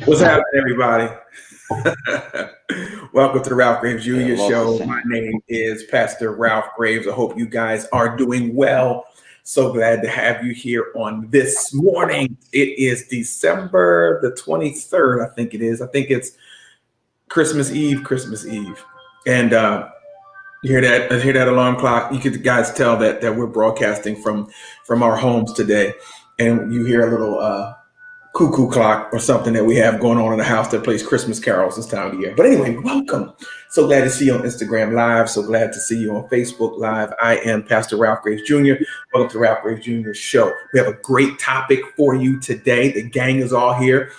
What's happening, everybody? Welcome to the Ralph Graves Yeah, Jr. lost the Show. My sound. name is Pastor Ralph Graves. I hope you guys are doing well. So glad to have you here on this morning. It is December the 23rd, I think it is. I think it's Christmas Eve, And you hear that? I hear that alarm clock. You could guys tell that we're broadcasting from our homes today. And you hear a little cuckoo clock or something that we have going on in the house that plays Christmas carols this time of year. But anyway, welcome. So glad to see you on Instagram Live. So glad to see you on Facebook Live. I am Pastor Ralph Graves Jr. Welcome to Ralph Graves Jr. Show. We have a great topic for you today. The gang is all here.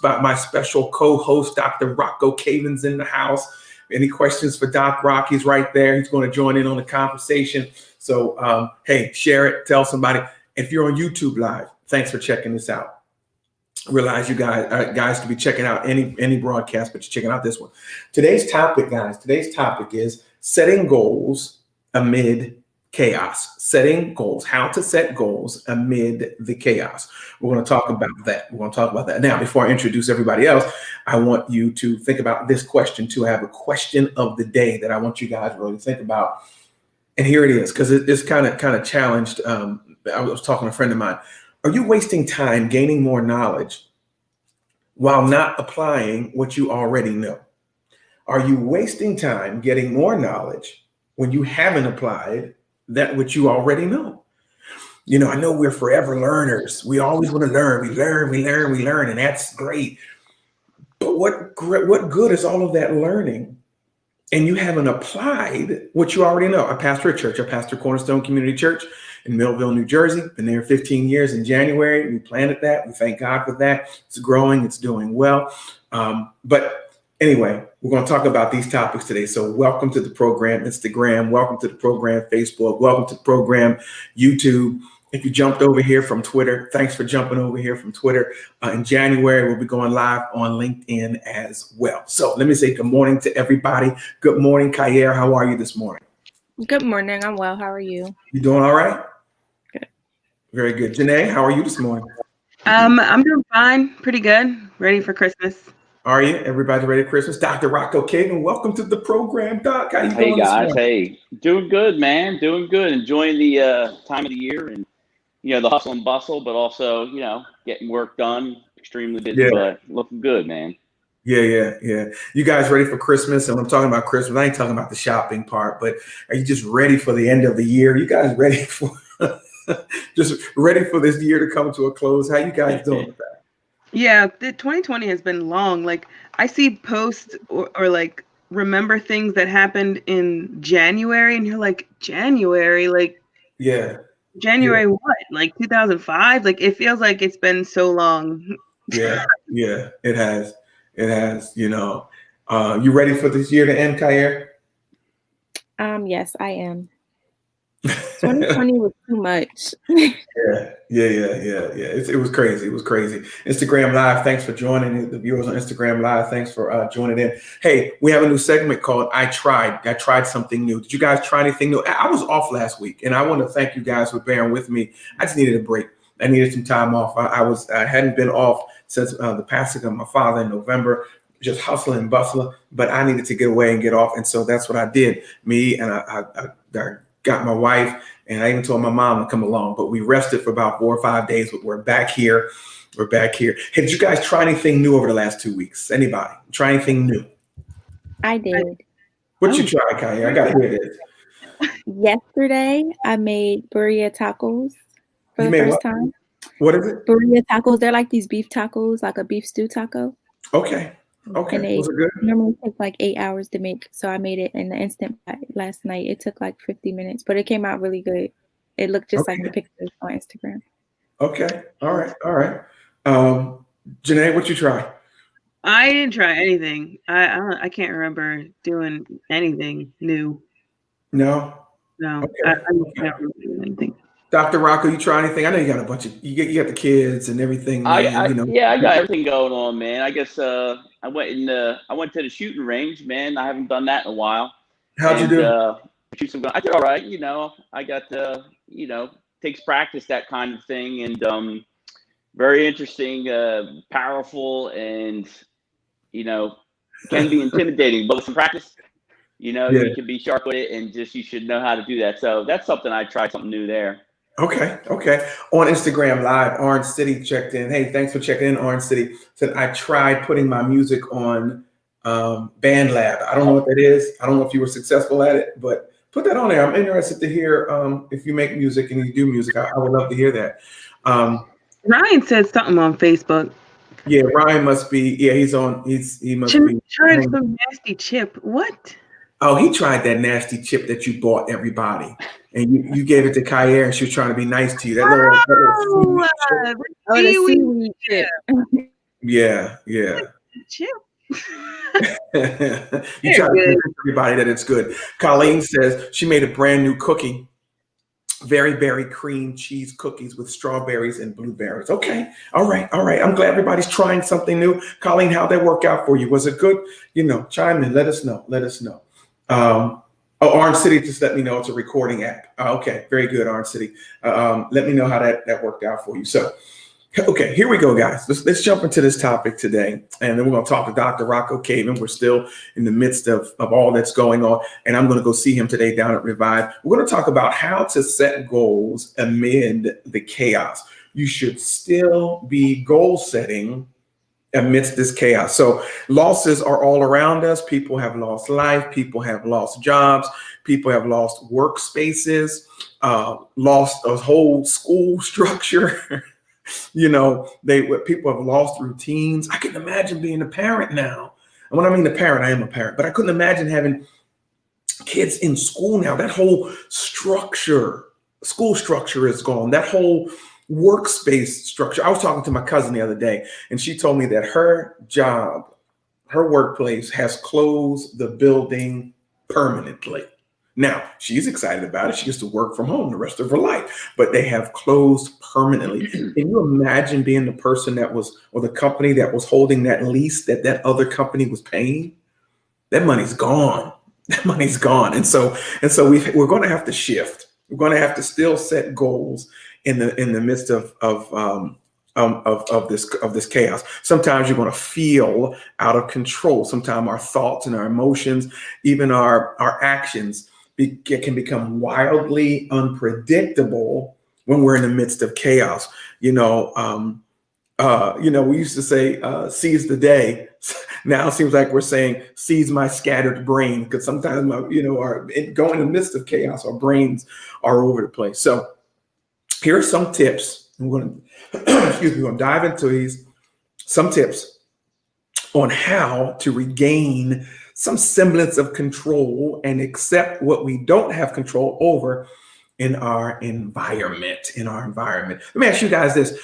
My special co-host, Dr. Rocco Caven's in the house. Any questions for Doc Rock? He's right there. He's going to join in on the conversation. So, hey, share it. Tell somebody. If you're on YouTube Live, thanks for checking this out. Realize you guys to be checking out any broadcast, but you're checking out this one. Today's topic, guys. Today's topic is setting goals amid chaos. Setting goals. How to set goals amid the chaos. We're going to talk about that. Now, before I introduce everybody else, I want you to think about this question too. I have a question of the day that I want you guys to really think about. And here it is, because it's kind of challenged. I was talking to a friend of mine. Are you wasting time gaining more knowledge while not applying what you already know? Are you wasting time getting more knowledge when you haven't applied that which you already know? You know, I know we're forever learners. We always want to learn. We learn, and that's great. But what good is all of that learning and you haven't applied what you already know? I pastor a church. I pastor Cornerstone Community Church in Millville, New Jersey. Been there 15 years in January. We planted that. We thank God for that. It's growing. It's doing well. But anyway, we're going to talk about these topics today. So welcome to the program, Instagram. Welcome to the program, Facebook. Welcome to the program, YouTube. If you jumped over here from Twitter, thanks for jumping over here from Twitter. In January, we'll be going live on LinkedIn as well. So let me say good morning to everybody. Good morning, Kayer. How are you this morning? Good morning. I'm well. How are you? You doing all right? Good. Very good. Janae, how are you this morning? I'm doing fine. Pretty good. Ready for Christmas. Are you? Everybody ready for Christmas? Dr. Rocco Caven, welcome to the program. Doc, how you doing? Hey guys, hey, doing good, man. Doing good. Enjoying the time of the year and the hustle and bustle, but also getting work done. Extremely busy, but looking good, man. Yeah. You guys ready for Christmas? And when I'm talking about Christmas, I ain't talking about the shopping part, but are you just ready for the end of the year? You guys ready for just ready for this year to come to a close? How you guys doing with that? Yeah, the 2020 has been long. Like I see posts or like remember things that happened in January, and you're like, January, like January what? Like 2005? Like it feels like it's been so long. Yeah, it has. It has, you ready for this year to end, Kayer? Yes, I am. 2020 was too much. Yeah. It was crazy. It was crazy. Instagram Live, thanks for joining. The viewers on Instagram Live, thanks for joining in. Hey, we have a new segment called I Tried Something New. Did you guys try anything new? I was off last week, and I want to thank you guys for bearing with me. I just needed a break. I needed some time off. I hadn't been off since the passing of my father in November, just hustling and bustling, but I needed to get away and get off. And so that's what I did. I got my wife, and I even told my mom to come along, but we rested for about 4 or 5 days, but we're back here. Hey, did you guys try anything new over the last 2 weeks? Anybody try anything new? I did. What you try, Kanye? I got to hear this. Yesterday, I made burrito tacos for the first time. What is it? Burrito tacos. They're like these beef tacos, like a beef stew taco. Okay. And they Those are good. normally take like 8 hours to make. So I made it in the Instant Pot last night. It took like 50 minutes, but it came out really good. It looked just like the pictures on Instagram. Okay. All right. Janae, what you try? I didn't try anything. I can't remember doing anything new. No. Okay. I never really doing anything. Dr. Rocco, you try anything? I know you got a bunch of you got the kids and everything. Man, Yeah, I got everything going on, man. I guess I went to the shooting range, man. I haven't done that in a while. How'd you do? Shoot some guns. I did all right. I got takes practice, that kind of thing, and very interesting, powerful, and can be intimidating. But with some practice, you can be sharp with it, and you should know how to do that. So that's something I tried, something new there. Okay. On Instagram Live, Orange City checked in. Hey, thanks for checking in, Orange City. Said I tried putting my music on BandLab. I don't know what that is. I don't know if you were successful at it, but put that on there. I'm interested to hear if you make music and you do music. I would love to hear that. Ryan said something on Facebook. Yeah, Ryan must be. Yeah, he must be trying some nasty chip. What? Oh, he tried that nasty chip that you bought everybody, and you gave it to Kyer, and she was trying to be nice to you. That little seaweed chip. Yeah. Chip. You try to convince everybody that it's good. Colleen says she made a brand new cookie. Very berry cream cheese cookies with strawberries and blueberries. Okay. All right. I'm glad everybody's trying something new. Colleen, how'd that work out for you? Was it good? Chime in. Let us know. Orange City just let me know it's a recording app. Okay. Very good, Orange City. Let me know how that worked out for you. So, okay, here we go, guys. Let's jump into this topic today. And then we're going to talk to Dr. Rocco Caven. We're still in the midst of all that's going on. And I'm going to go see him today down at Revive. We're going to talk about how to set goals amid the chaos. You should still be goal setting amidst this chaos. So losses are all around us. People have lost life. People have lost jobs. People have lost workspaces, lost a whole school structure. People have lost routines. I can imagine being a parent now. And when I mean a parent, I am a parent, but I couldn't imagine having kids in school now. That whole school structure is gone. That whole workspace structure. I was talking to my cousin the other day, and she told me that her workplace has closed the building permanently. Now, she's excited about it. She gets to work from home the rest of her life, but they have closed permanently. Can you imagine being the person or the company that was holding that lease that other company was paying? That money's gone. And so we're going to have to shift. We're going to have to still set goals in the midst of this chaos. Sometimes you're going to feel out of control. Sometimes our thoughts and our emotions, even our actions, can become wildly unpredictable when we're in the midst of chaos. We used to say, seize the day. Now it seems like we're saying, seize my scattered brain, because sometimes, going in the midst of chaos, our brains are over the place. So here are some tips. I'm going to dive into these, some tips on how to regain some semblance of control and accept what we don't have control over in our environment. Let me ask you guys this.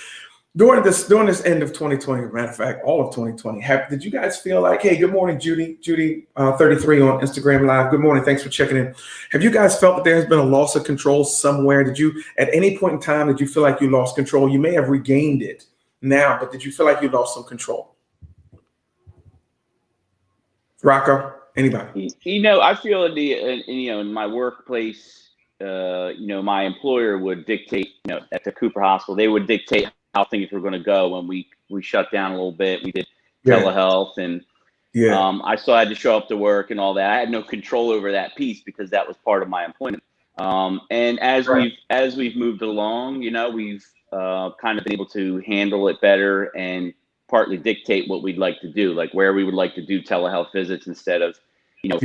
During this end of 2020, matter of fact, all of 2020, did you guys feel like, hey, good morning, Judy 33 on Instagram Live. Good morning. Thanks for checking in. Have you guys felt that there has been a loss of control somewhere? Did you, at any point in time, did you feel like you lost control? You may have regained it now, but did you feel like you lost some control? Rocco, anybody? I feel in my workplace, my employer would dictate, at the Cooper Hospital, they would dictate how things were going to go when we shut down a little bit. We did telehealth, and I still had to show up to work and all that. I had no control over that piece because that was part of my employment. And as we've moved along, we've kind of been able to handle it better and partly dictate what we'd like to do, like where we would like to do telehealth visits instead of,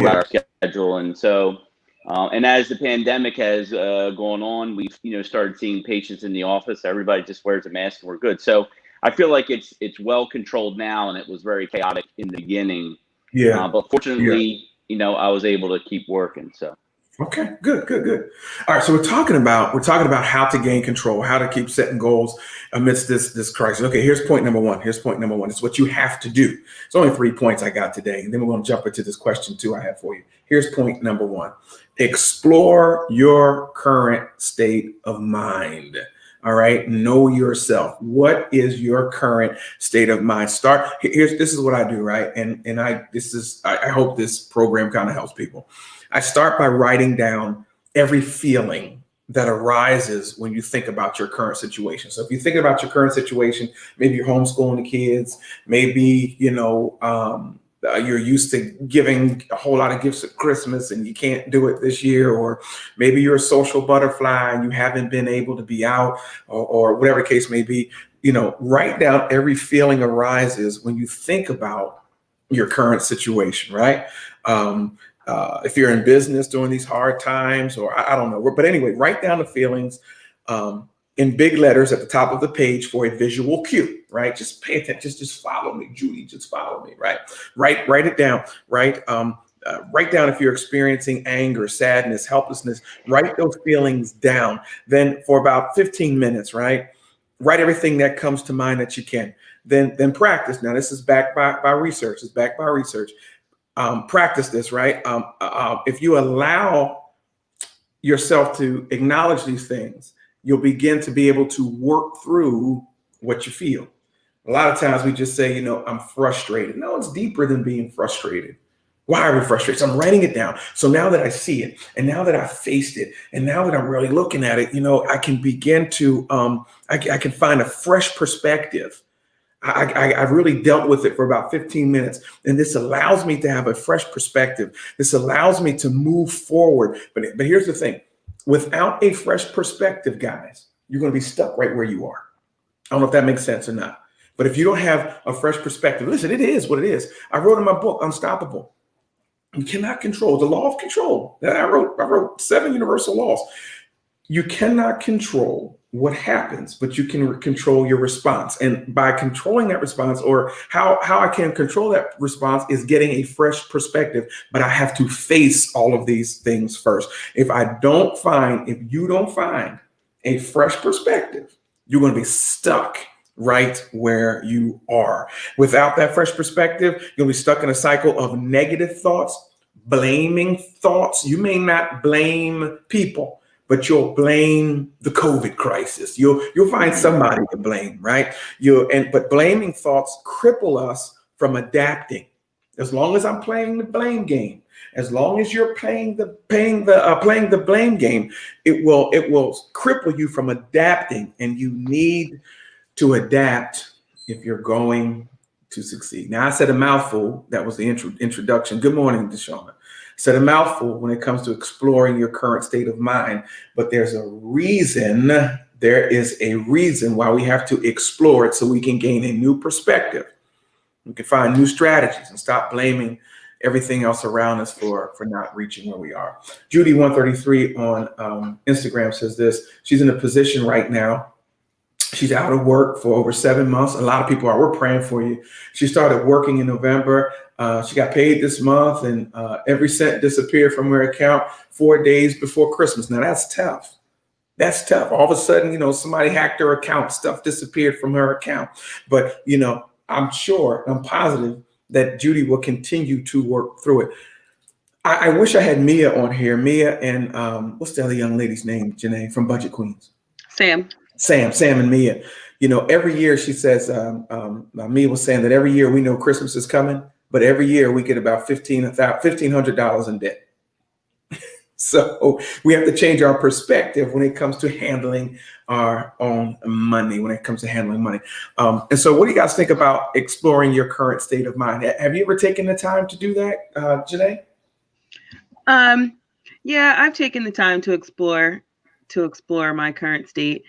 our schedule. And so, and as the pandemic has gone on, we've, started seeing patients in the office. Everybody just wears a mask and we're good. So I feel like it's well controlled now, and it was very chaotic in the beginning. But fortunately, I was able to keep working. So. Okay, good. All right, so we're talking about how to gain control, how to keep setting goals amidst this crisis. Okay, here's point number one. It's what you have to do. It's only 3 points I got today, and then we're going to jump into this question 2 I have for you. Here's point number 1. Explore your current state of mind. All right, know yourself. What is your current state of mind? This is what I do, right? And I hope this program kind of helps people. I start by writing down every feeling that arises when you think about your current situation. So if you think about your current situation, maybe you're homeschooling the kids, maybe, you're used to giving a whole lot of gifts at Christmas and you can't do it this year, or maybe you're a social butterfly and you haven't been able to be out, or whatever the case may be, write down every feeling arises when you think about your current situation, right? If you're in business during these hard times, or I don't know, but anyway, write down the feelings in big letters at the top of the page for a visual cue, right? Just pay attention, just follow me, Judy, just follow me, right? Write it down, right? Write down if you're experiencing anger, sadness, helplessness, write those feelings down. Then for about 15 minutes, right? Write everything that comes to mind that you can. Then practice. Now, this is backed by research. It's backed by research. Practice this, right? If you allow yourself to acknowledge these things, you'll begin to be able to work through what you feel. A lot of times we just say, I'm frustrated. No, it's deeper than being frustrated. Why are we frustrated? So I'm writing it down. So now that I see it, and now that I faced it, and now that I'm really looking at it, I can begin to, I can find a fresh perspective. I've really dealt with it for about 15 minutes, and this allows me to have a fresh perspective. This allows me to move forward. But here's the thing. Without a fresh perspective, guys, you're going to be stuck right where you are. I don't know if that makes sense or not. But if you don't have a fresh perspective, listen, it is what it is. I wrote in my book, Unstoppable. You cannot control the law of control. I wrote 7 universal laws. You cannot control what happens, but you can control your response. And by controlling that response, or how I can control that response, is getting a fresh perspective. But I have to face all of these things first. If you don't find a fresh perspective, you're going to be stuck right where you are. Without that fresh perspective, you'll be stuck in a cycle of negative thoughts, blaming thoughts. You may not blame people, but you'll blame the COVID crisis. You'll find somebody to blame, right? But blaming thoughts cripple us from adapting. As long as I'm playing the blame game, as long as you're playing the blame game, it will cripple you from adapting, and you need to adapt if you're going to succeed. Now, I said a mouthful. That was the introduction. Good morning, Deshauna. Said a mouthful when it comes to exploring your current state of mind, but there is a reason why we have to explore it, so we can gain a new perspective. We can find new strategies and stop blaming everything else around us for not reaching where we are. Judy 133 on Instagram says this. She's in a position right now. She's out of work for over 7 months. A lot of people are. We're praying for you. She started working in November. She got paid this month, and every cent disappeared from her account 4 days before Christmas. Now, that's tough. That's tough. All of a sudden, somebody hacked her account. Stuff disappeared from her account. But, I'm positive that Judy will continue to work through it. I wish I had Mia on here. Mia and what's the other young lady's name, Janae, from Budget Queens? Sam and Mia. Every year she says, Mia was saying that every year we know Christmas is coming, but every year we get about $1,500 in debt. So we have to change our perspective when it comes to handling our own money, And so what do you guys think about exploring your current state of mind? Have you ever taken the time to do that, Janae? Yeah, I've taken the time to explore my current state.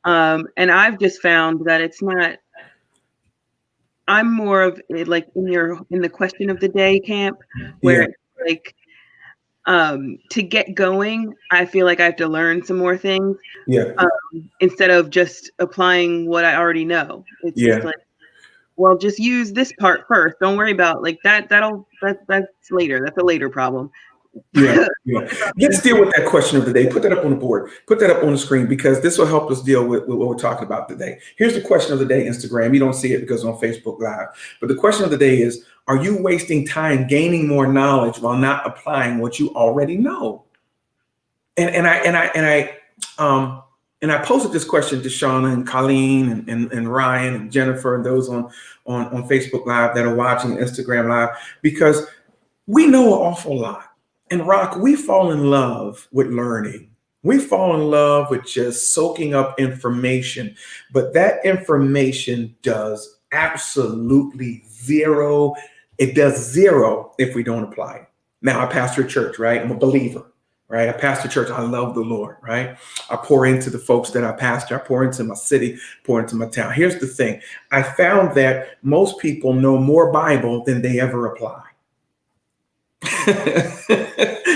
And I've just found that it's not, I'm more of like in the question of the day camp, where it's like, to get going, I feel like I have to learn some more things. Instead of just applying what I already know. It's just like, well, just use this part first. Don't worry about like that. That's later. That's a later problem. Yeah. Let's deal with that question of the day. Put that up on the board. Put that up on the screen, because this will help us deal with what we're talking about today. Here's the question of the day, Instagram. You don't see it because it's on Facebook Live. But the question of the day is, are you wasting time gaining more knowledge while not applying what you already know? And I posted this question to Shauna and Colleen and Ryan and Jennifer and those on Facebook Live that are watching Instagram Live, because we know an awful lot. And Rock, we fall in love with learning. We fall in love with just soaking up information, but that information does absolutely zero. It does zero if we don't apply it. Now, I pastor a church, right? I'm a believer, right? I pastor church. I love the Lord, right? I pour into the folks that I pastor. I pour into my city, pour into my town. Here's the thing. I found that most people know more Bible than they ever apply.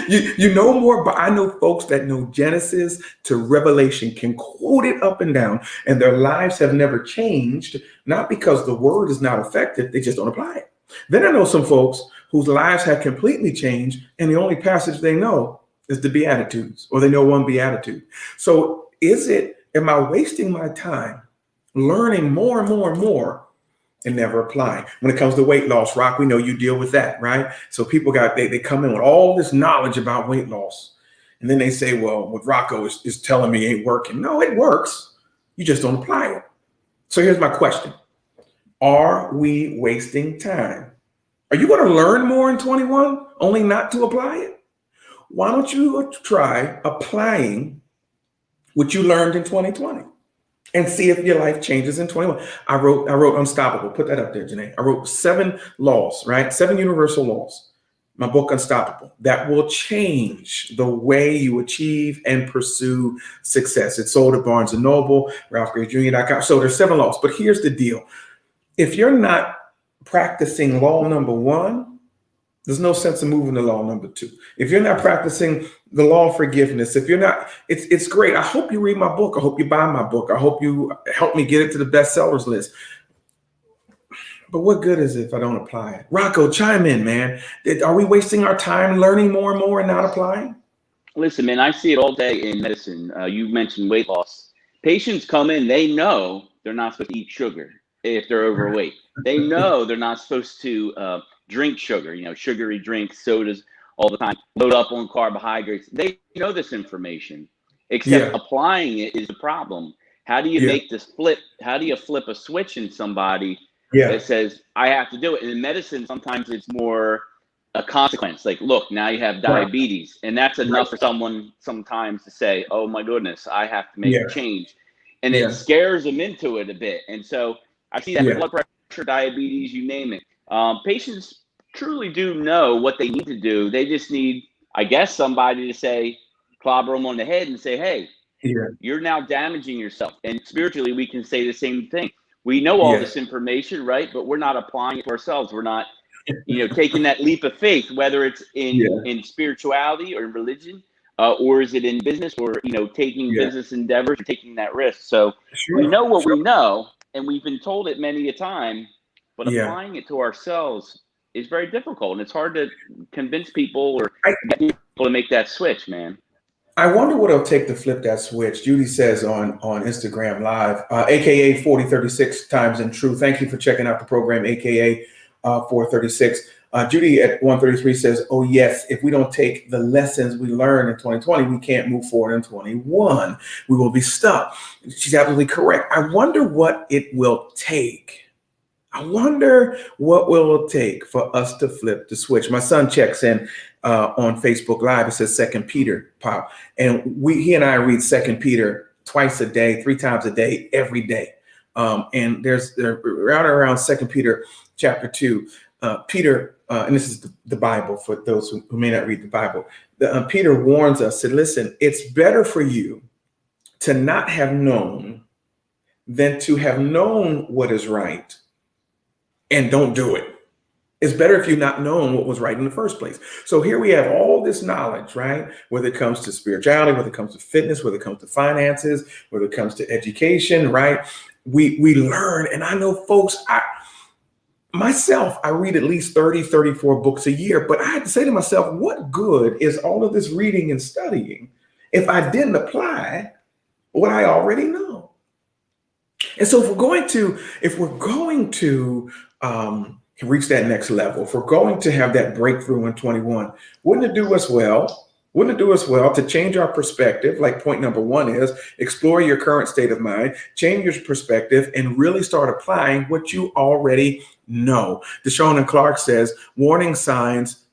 you know more, but I know folks that know Genesis to Revelation, can quote it up and down, and their lives have never changed, not because the word is not effective, they just don't apply it. Then I know some folks whose lives have completely changed, and the only passage they know is the Beatitudes, or they know one Beatitude. So am I wasting my time learning more and more and more and never applying? When it comes to weight loss, Rock, we know you deal with that, right? So people they come in with all this knowledge about weight loss, and then they say, well, what Rocco is telling me ain't working. No, it works. You just don't apply it. So here's my question. Are we wasting time? Are you going to learn more in 21 only not to apply it? Why don't you try applying what you learned in 2020 and see if your life changes in 21? I wrote Unstoppable. Put that up there, Janae. I wrote 7 laws, right? 7 universal laws. My book, Unstoppable, that will change the way you achieve and pursue success. It's sold at Barnes & Noble, RalphGraveJr.com. So there's 7 laws. But here's the deal. If you're not practicing law number 1, there's no sense of moving to law number 2. If you're not practicing the law of forgiveness, if you're not, it's great. I hope you read my book. I hope you buy my book. I hope you help me get it to the bestsellers list. But what good is it if I don't apply it? Rocco, chime in, man. Are we wasting our time learning more and more and not applying? Listen, man, I see it all day in medicine. You mentioned weight loss. Patients come in, they know they're not supposed to eat sugar if they're overweight. They know they're not supposed to drink sugar, sugary drinks, sodas all the time, load up on carbohydrates. They know this information, except applying it is the problem. How do you make this flip? How do you flip a switch in somebody that says, I have to do it? And in medicine, sometimes it's more a consequence. Like, look, now you have diabetes. And that's enough for someone sometimes to say, oh my goodness, I have to make a change. And it scares them into it a bit. And so I see that with blood pressure, diabetes, you name it. Patients truly do know what they need to do. They just need, I guess, somebody to say, clobber them on the head and say, hey, you're now damaging yourself. And spiritually, we can say the same thing. We know all this information, right? But we're not applying it to ourselves. We're not, taking that leap of faith, whether it's in spirituality or in religion, or is it in business, or, taking business endeavors, or taking that risk. So we know what we know, and we've been told it many a time, but applying it to ourselves is very difficult. And it's hard to convince people or get people to make that switch, man. I wonder what it'll take to flip that switch. Judy says on Instagram Live, AKA 4036 Times and True. Thank you for checking out the program, AKA 436. Judy at 133 says, oh, yes, if we don't take the lessons we learned in 2020, we can't move forward in 21. We will be stuck. She's absolutely correct. I wonder what it will take. I wonder what will it take for us to flip the switch. My son checks in on Facebook Live. It says 2 Peter, Pop. And he and I read 2 Peter twice a day, 3 times a day, every day. And there's right around 2 Peter chapter 2. Peter, and this is the Bible for those who may not read the Bible. Peter warns us, said, listen, it's better for you to not have known than to have known what is right and don't do it. It's better if you've not known what was right in the first place. So here we have all this knowledge, right? Whether it comes to spirituality, whether it comes to fitness, whether it comes to finances, whether it comes to education, right? We learn. And I know folks, I read at least 30, 34 books a year, but I had to say to myself, what good is all of this reading and studying if I didn't apply what I already know? And so if we're going to reach that next level, if we're going to have that breakthrough in 21, wouldn't it do us well to change our perspective? Like point number 1 is explore your current state of mind, change your perspective, and really start applying what you already know. Deshaun and Clark says, warning signs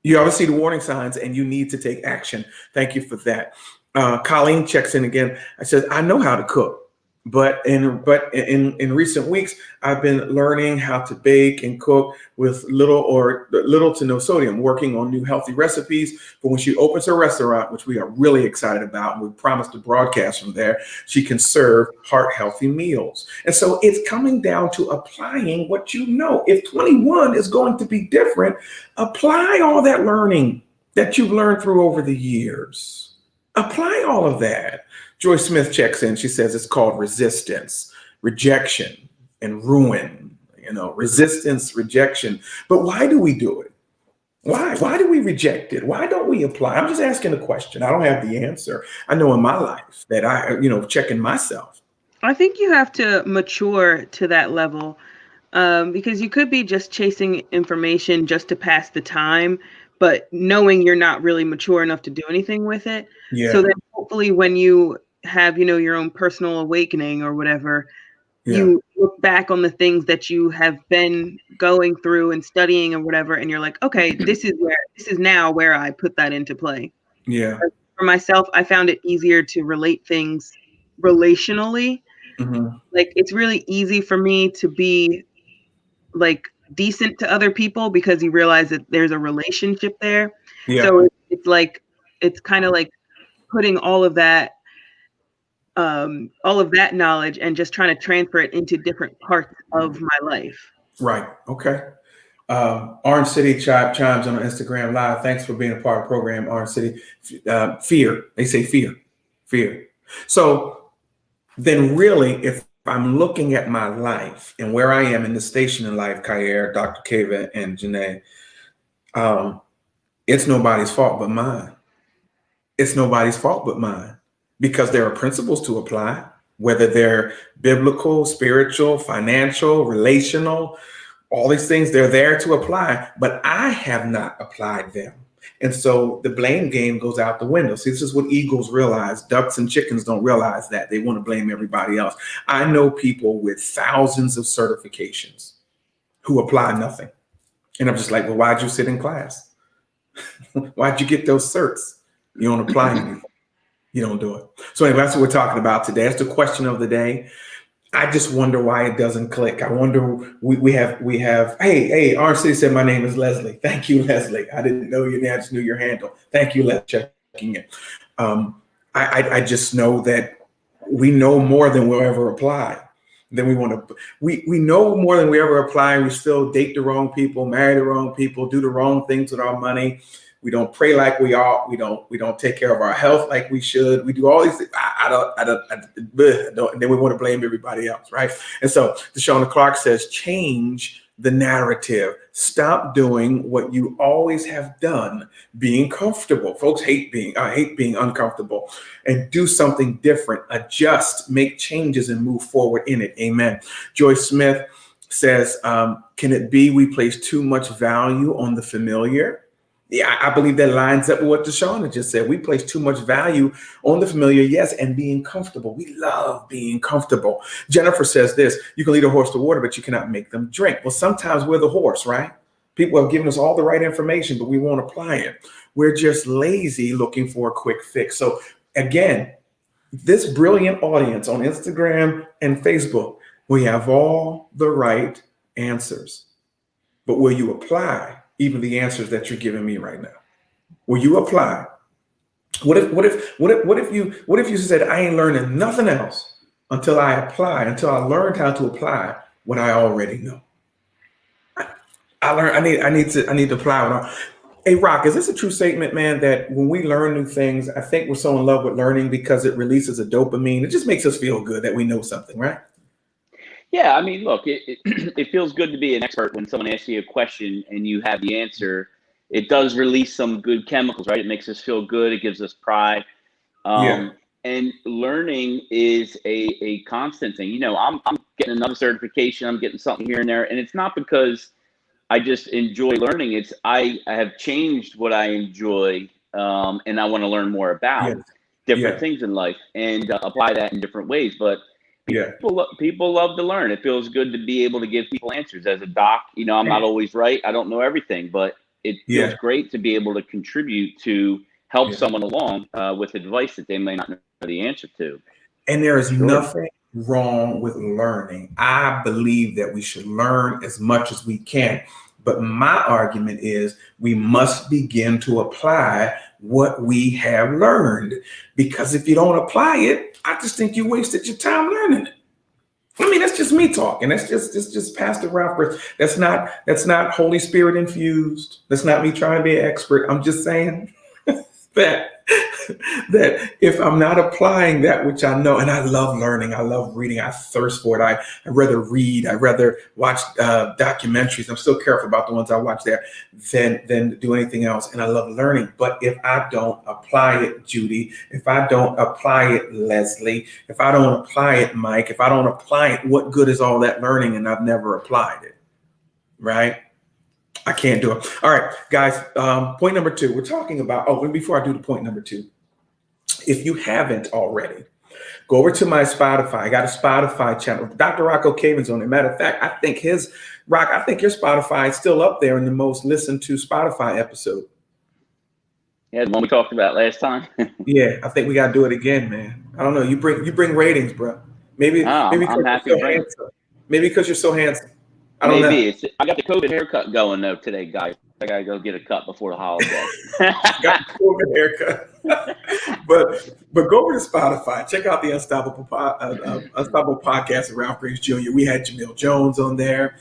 You always see the warning signs and you need to take action. Thank you for that. Colleen checks in again. I said, I know how to cook. But in recent weeks, I've been learning how to bake and cook with little to no sodium, working on new healthy recipes for when she opens her restaurant, which we are really excited about. And we promised to broadcast from there. She can serve heart healthy meals. And so it's coming down to applying what you know. If 21 is going to be different, apply all that learning that you've learned through over the years. Apply all of that. Joy Smith checks in. She says it's called resistance, rejection, and ruin. Resistance, rejection. But why do we do it? Why? Why do we reject it? Why don't we apply? I'm just asking a question. I don't have the answer. I know in my life that checking myself. I think you have to mature to that level because you could be just chasing information just to pass the time, but knowing you're not really mature enough to do anything with it. Yeah. So then hopefully when you have, your own personal awakening or whatever, you look back on the things that you have been going through and studying or whatever, and you're like, okay, this is now where I put that into play. Yeah. For myself, I found it easier to relate things relationally. Mm-hmm. Like it's really easy for me to be like decent to other people because you realize that there's a relationship there. Yeah. So it's kind of like putting all of that knowledge and just trying to transfer it into different parts of my life. Right. Okay. Orange City chimes on Instagram Live. Thanks for being a part of the program, Orange City. Fear. They say fear. So then really, if I'm looking at my life and where I am in the station in life, Kyer, Dr. Kava, and Janae, it's nobody's fault but mine. It's nobody's fault but mine. Because there are principles to apply, whether they're biblical, spiritual, financial, relational, all these things, they're there to apply, but I have not applied them. And so the blame game goes out the window. See, this is what eagles realize. Ducks and chickens don't realize that. They want to blame everybody else. I know people with thousands of certifications who apply nothing. And I'm just like, well, why'd you sit in class? Why'd you get those certs? You don't apply anything. You don't do it. So anyway, that's what we're talking about today. That's the question of the day. I just wonder why it doesn't click. I wonder, we have, hey, Orange City said my name is Leslie. Thank you, Leslie. I didn't know your name, I just knew your handle. Thank you, Leslie, checking in. I just know that we know more than we'll ever apply. Then we know more than we ever apply. We still date the wrong people, marry the wrong people, do the wrong things with our money. We don't pray like we ought. We don't take care of our health like we should. We do all these things. And then we want to blame everybody else, right? And so Deshauna Clark says, change the narrative. Stop doing what you always have done, being comfortable. Folks hate being uncomfortable, and do something different. Adjust, make changes, and move forward in it. Amen. Joy Smith says, can it be we place too much value on the familiar? Yeah, I believe that lines up with what Deshauna just said. We place too much value on the familiar, yes, and being comfortable. We love being comfortable. Jennifer says this, you can lead a horse to water, but you cannot make them drink. Well, sometimes we're the horse, right? People have given us all the right information, but we won't apply it. We're just lazy looking for a quick fix. So again, this brilliant audience on Instagram and Facebook, we have all the right answers, but will you apply even the answers that you're giving me right now? Will you apply? What if you said, I ain't learning nothing else until I learned how to apply what I already know? I need to apply. Hey, Rock, is this a true statement, man, that when we learn new things, I think we're so in love with learning because it releases a dopamine. It just makes us feel good that we know something, right? Yeah, I mean, look, it feels good to be an expert when someone asks you a question and you have the answer. It does release some good chemicals, right? It makes us feel good. It gives us pride. And learning is a constant thing. I'm getting another certification. I'm getting something here and there. And it's not because I just enjoy learning. It's I have changed what I enjoy, and I want to learn more about different things in life and apply that in different ways. But people love to learn. It feels good to be able to give people answers. As a doc, I'm not always right. I don't know everything, but it feels great to be able to contribute to help someone along with advice that they may not know the answer to. And there is nothing wrong with learning. I believe that we should learn as much as we can. But my argument is we must begin to apply what we have learned, because if you don't apply it, I just think you wasted your time learning it. I mean, that's just me talking. That's just Pastor Ralph Graves. That's not Holy Spirit infused. That's not me trying to be an expert. I'm just saying that if I'm not applying that which I know, and I love learning, I love reading, I thirst for it. I'd rather read, I'd rather watch documentaries. I'm still careful about the ones I watch there than do anything else. And I love learning. But if I don't apply it, Judy, if I don't apply it, Leslie, if I don't apply it, Mike, if I don't apply it, what good is all that learning and I've never applied it, right? I can't do it. All right, guys, point number 2, we're talking about, and before I do the point number 2, if you haven't already, go over to my Spotify. I got a Spotify channel. Dr. Rocco Caven's on it. Matter of fact, I think your Spotify is still up there in the most listened to Spotify episode. Yeah, the one we talked about last time. Yeah, I think we got to do it again, man. I don't know. You bring ratings, bro. Maybe because you're so handsome. I don't know. I got the COVID haircut going though today, guys. I gotta go get a cut before the holiday. Got the COVID haircut. but go over to Spotify. Check out the Unstoppable Podcast with Ralph Graves Jr. We had Jamil Jones on there.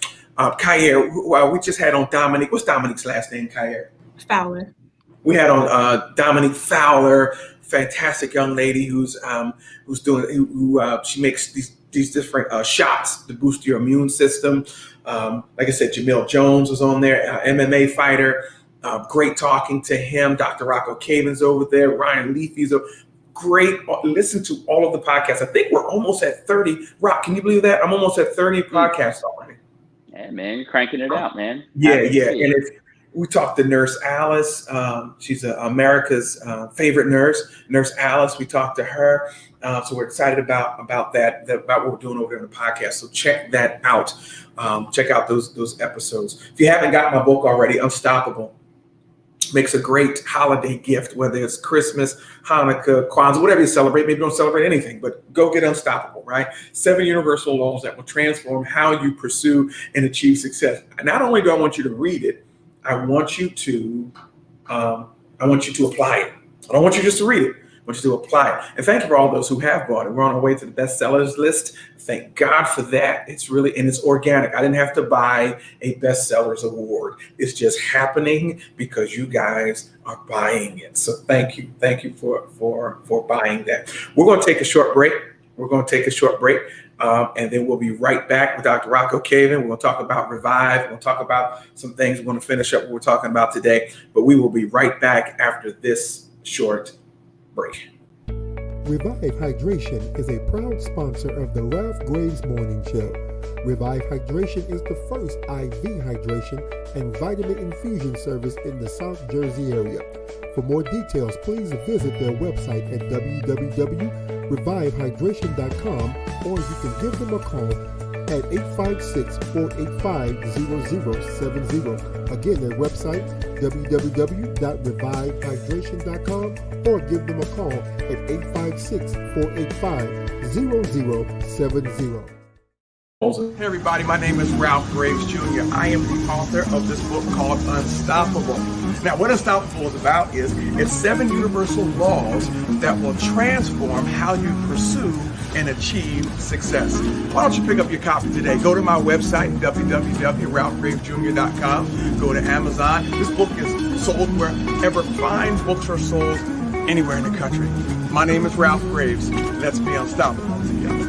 Kyer, we just had on Dominique. What's Dominique's last name, Kyer? Fowler. We had on Dominique Fowler, fantastic young lady who's doing she makes these different shots to boost your immune system. Like I said, Jamil Jones was on there, MMA fighter. Great talking to him. Dr. Rocco Caven's over there. Ryan Leafy's great. Listen to all of the podcasts. I think we're almost at 30. Rock, can you believe that? I'm almost at 30 podcasts already. Yeah, man, you're cranking it out, man. Yeah. And we talked to Nurse Alice. She's America's favorite nurse, Nurse Alice. We talked to her. So we're excited about that, about what we're doing over there in the podcast. So check that out. Check out those episodes. If you haven't got my book already, Unstoppable, makes a great holiday gift, whether it's Christmas, Hanukkah, Kwanzaa, whatever you celebrate. Maybe you don't celebrate anything, but go get Unstoppable, right? 7 universal laws that will transform how you pursue and achieve success. And not only do I want you to read it, I want you to apply it. I don't want you just to read it. I want you to apply it. And thank you for all those who have bought it. We're on our way to the bestsellers list. Thank God for that. It's organic. I didn't have to buy a bestsellers award. It's just happening because you guys are buying it. So thank you. Thank you for buying that. We're going to take a short break. And then we'll be right back with Dr. Rocco Caven. We're going to talk about Revive. We'll talk about some things. We're going to finish up what we're talking about today. But we will be right back after this short break. Revive Hydration is a proud sponsor of the Ralph Graves Morning Show. Revive Hydration is the first IV hydration and vitamin infusion service in the South Jersey area. For more details, please visit their website at www.revivehydration.com, or you can give them a call at 856-485-0070. Again, their website, www.revivehydration.com, or give them a call at 856-485-0070. Hey everybody, my name is Ralph Graves Jr. I am the author of this book called Unstoppable. Now, what Unstoppable is about is it's 7 universal laws that will transform how you pursue and achieve success. Why don't you pick up your copy today? Go to my website, www.ralphgravesjr.com. Go to Amazon. This book is sold wherever fine books are sold, anywhere in the country. My name is Ralph Graves. Let's be unstoppable together.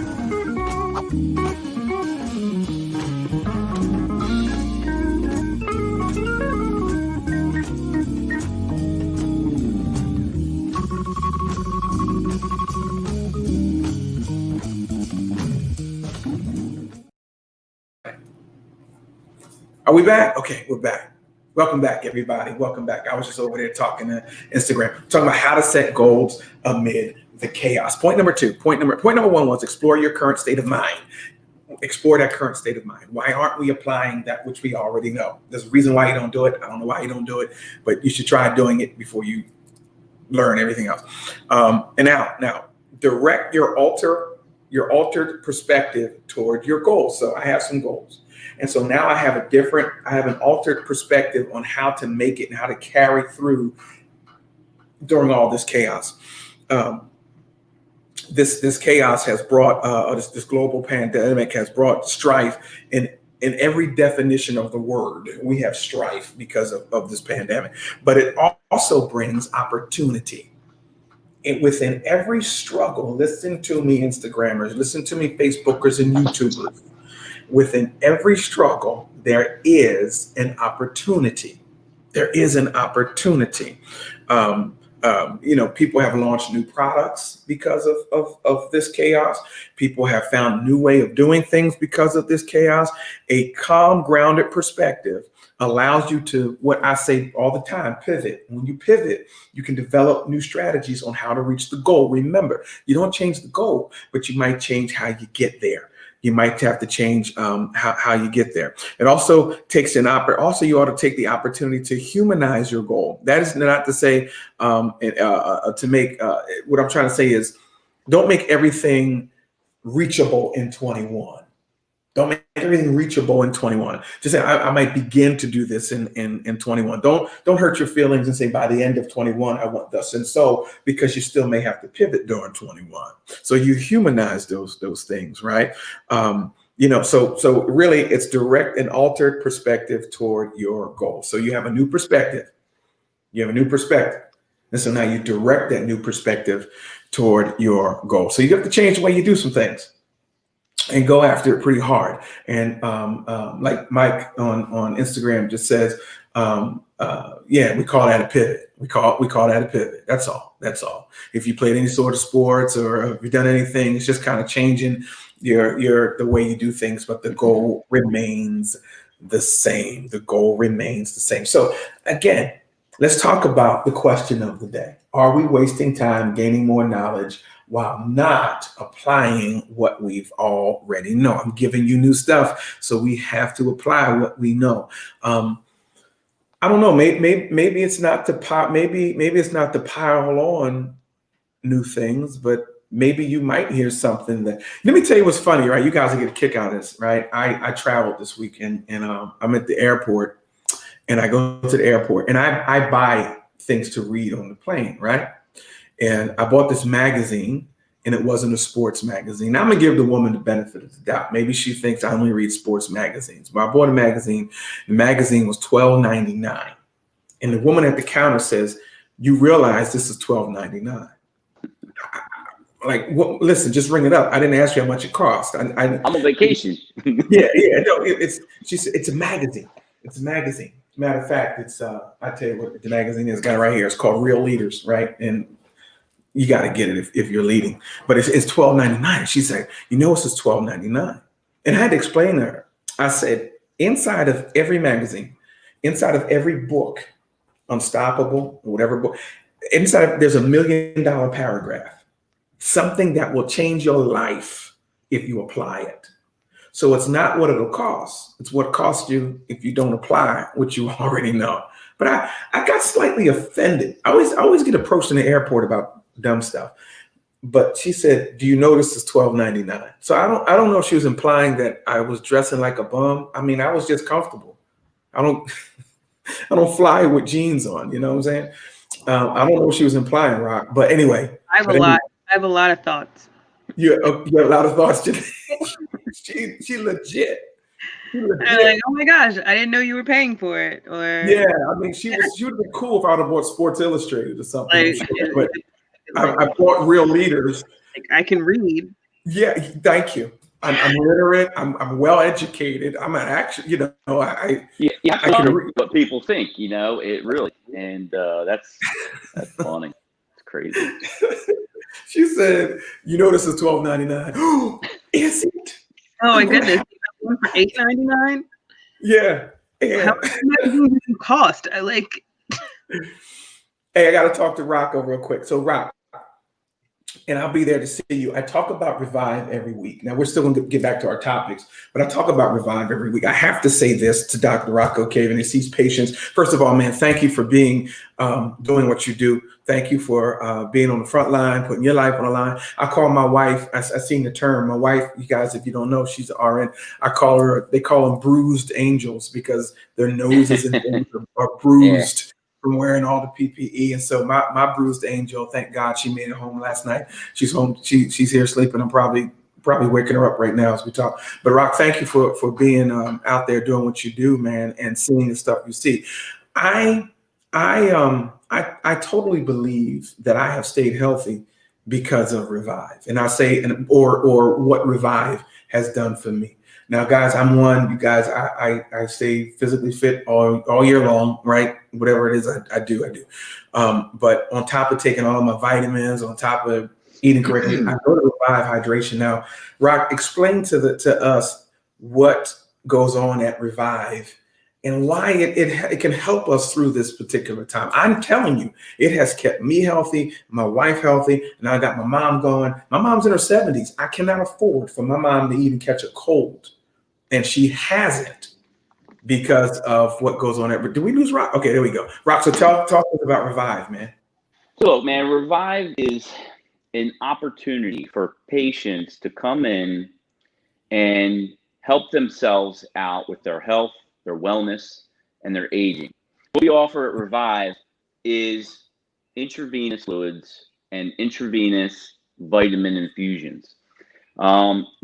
Are we back? Okay, we're back. Welcome back, everybody. Welcome back. I was just over there talking to Instagram, talking about how to set goals amid the chaos. Point number 1 was explore your current state of mind. explore that current state of mind. Why aren't we applying that which we already know? There's a reason why you don't do it. I don't know why you don't do it, but you should try doing it before you learn everything else. And now direct your altered perspective toward your goals. So I have some goals. And so now I have an altered perspective on how to make it and how to carry through during all this chaos. This chaos has brought, this global pandemic has brought strife in every definition of the word. We have strife because of this pandemic, but it also brings opportunity. And within every struggle, listen to me, Instagrammers, listen to me, Facebookers and YouTubers. Within every struggle, there is an opportunity. There is an opportunity. People have launched new products because of this chaos. People have found a new way of doing things because of this chaos. A calm, grounded perspective allows you to, what I say all the time, pivot. When you pivot, you can develop new strategies on how to reach the goal. Remember, you don't change the goal, but you might change how you get there. You might have to change how you get there. It also takes you ought to take the opportunity to humanize your goal. That is not to say to make, what I'm trying to say is don't make everything reachable in 21. Don't make everything reachable in 21. Just say, I might begin to do this in 21. Don't hurt your feelings and say, by the end of 21, I want thus and so, because you still may have to pivot during 21. So you humanize those things, right? So really it's direct and altered perspective toward your goal. So you have a new perspective. And so now you direct that new perspective toward your goal. So you have to change the way you do some things and go after it pretty hard. And like Mike on Instagram just says, we call that a pivot. We call that a pivot. That's all. If you played any sort of sports or if you've done anything, it's just kind of changing the way you do things, but the goal remains the same. So again, let's talk about the question of the day. Are we wasting time gaining more knowledge while not applying what we've already know? I'm giving you new stuff, so we have to apply what we know. I don't know. Maybe it's not to pile on new things, but maybe you might hear something that. Let me tell you what's funny, right? You guys will get a kick out of this, right? I traveled this weekend, and I'm at the airport, and I go to the airport, and I buy things to read on the plane, right? And I bought this magazine, and it wasn't a sports magazine. Now, I'm gonna give the woman the benefit of the doubt. Maybe she thinks I only read sports magazines. But I bought a magazine. The magazine was $12.99, and the woman at the counter says, "You realize this is $12.99?" Like, well, listen, just ring it up. I didn't ask you how much it cost. I'm on vacation. No, she said it's a magazine. It's a magazine. Matter of fact, it's I tell you what the magazine is. Got it right here. It's called Real Leaders, right? And you got to get it if you're leading. But it's $12.99. She said, this is $12.99. And I had to explain to her. I said, inside of every magazine, inside of every book, Unstoppable, whatever book, there's $1 million paragraph, something that will change your life if you apply it. So it's not what it'll cost. It's what it costs you if you don't apply what you already know. But I got slightly offended. I always get approached in the airport about dumb stuff. But she said, "Do you notice it's $12.99?" So I don't know if she was implying that I was dressing like a bum. I mean, I was just comfortable. I don't fly with jeans on, you know what I'm saying? I don't know what she was implying, Rock. But anyway. I have a lot of thoughts. You have a lot of thoughts today. She legit. I'm like, oh my gosh, I didn't know you were paying for it. Or yeah, I mean, she would have been cool if I would have bought Sports Illustrated or something. But I bought Real Leaders. Like, I can read. Yeah, thank you. I'm literate. I'm well educated. I'm an action. You have to read what people think. It really, and that's funny. It's crazy. She said, "This is $12.99." Is it? Oh my goodness! One for $8.99. Yeah. How much does it cost? Hey, I got to talk to Rocco real quick. So, Rock, and I'll be there to see you. I talk about Revive every week. Now, we're still going to get back to our topics, but I talk about Revive every week. I have to say this to Dr. Rocco Cave and he sees patients. First of all, man, thank you for being doing what you do. Thank you for being on the front line, putting your life on the line. I call my wife, I seen the term, my wife, you guys, if you don't know, she's an RN. I call her, they call them bruised angels because their noses and things are bruised. Yeah. From wearing all the PPE. And so my bruised angel, thank God she made it home last night. She's home. She's here sleeping. I'm probably waking her up right now as we talk. But Rock, thank you for being out there doing what you do, man, and seeing the stuff you see. I totally believe that I have stayed healthy because of Revive. And I say, or what Revive has done for me. Now, guys, I'm one. You guys, I stay physically fit all year long, right? Whatever it is I do. But on top of taking all my vitamins, on top of eating correctly, I go to Revive Hydration. Now, Rock, explain to us what goes on at Revive and why it can help us through this particular time. I'm telling you, it has kept me healthy, my wife healthy, and I got my mom going. My mom's in her 70s. I cannot afford for my mom to even catch a cold. And she hasn't because of what goes on there. But do we lose Rock? Okay, there we go. Rock, so talk to us about Revive, man. So, man, Revive is an opportunity for patients to come in and help themselves out with their health, their wellness, and their aging. What we offer at Revive is intravenous fluids and intravenous vitamin infusions.